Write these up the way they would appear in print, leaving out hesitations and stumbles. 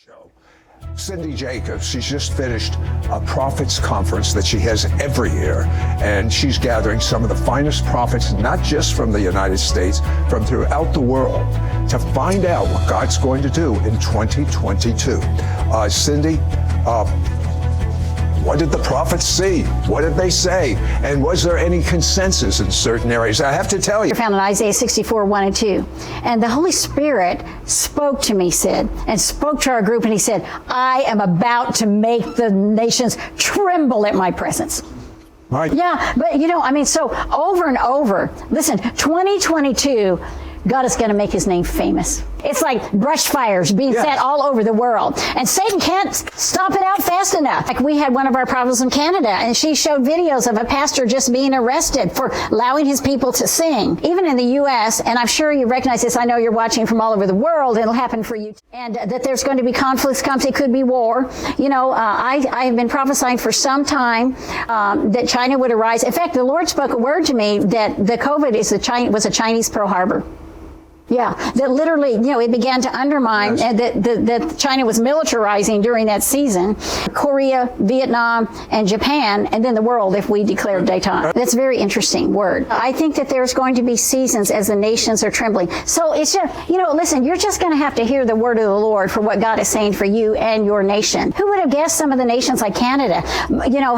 show. Jacobs, she's just finished a prophets conference that she has every year, and she's gathering some of the finest prophets, not just from the United States, from throughout the world, to find out what God's going to do in 2022. Cindy, what did the prophets see? What did they say? And was there any consensus in certain areas? I have to tell you. Found in Isaiah 64, 1 and 2. And the Holy Spirit spoke to me, Sid, and spoke to our group, and he said, I am about to make the nations tremble at my presence. Right. Yeah, but so over and over, listen, 2022, God is going to make his name famous. It's like brush fires being set all over the world. And Satan can't stop it out fast enough. Like we had one of our prophets in Canada, and she showed videos of a pastor just being arrested for allowing his people to sing. Even in the U.S., and I'm sure you recognize this, I know you're watching from all over the world, it'll happen for you. And that there's going to be conflicts, it could be war. I have been prophesying for some time that China would arise. In fact, the Lord spoke a word to me that the COVID was a Chinese Pearl Harbor. Yeah, that literally, it began to undermine that China was militarizing during that season. Korea, Vietnam, and Japan, and then the world if we declared détente. That's a very interesting word. I think that there's going to be seasons as the nations are trembling. So it's just, listen, you're just going to have to hear the word of the Lord for what God is saying for you and your nation. Who would have guessed some of the nations like Canada?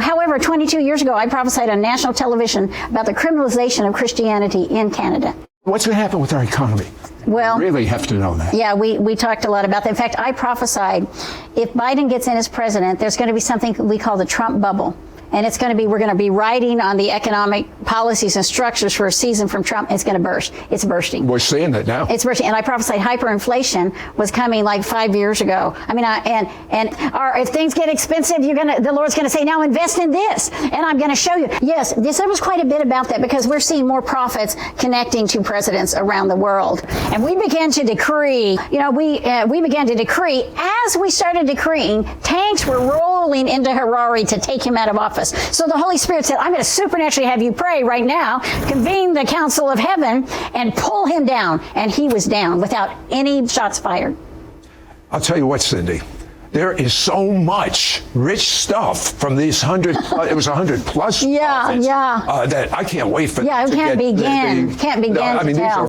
However, 22 years ago, I prophesied on national television about the criminalization of Christianity in Canada. What's going to happen with our economy? Well, we really have to know that. Yeah, we talked a lot about that. In fact, I prophesied if Biden gets in as president, there's going to be something we call the Trump bubble. And we're going to be riding on the economic policies and structures for a season from Trump. It's going to burst. It's bursting. We're seeing it now. It's bursting. And I prophesied hyperinflation was coming like 5 years ago. If things get expensive, the Lord's going to say, now invest in this. And I'm going to show you. Yes, there was quite a bit about that because we're seeing more prophets connecting to presidents around the world. And we began to decree, we began to decree, as we started decreeing, tanks were rolling into Harare to take him out of office. So the Holy Spirit said, I'm going to supernaturally have you pray right now, convene the council of heaven, and pull him down. And he was down without any shots fired. I'll tell you what, Cindy. There is so much rich stuff from these 100, it was 100 plus prophets, that I can't wait for it can't begin to tell.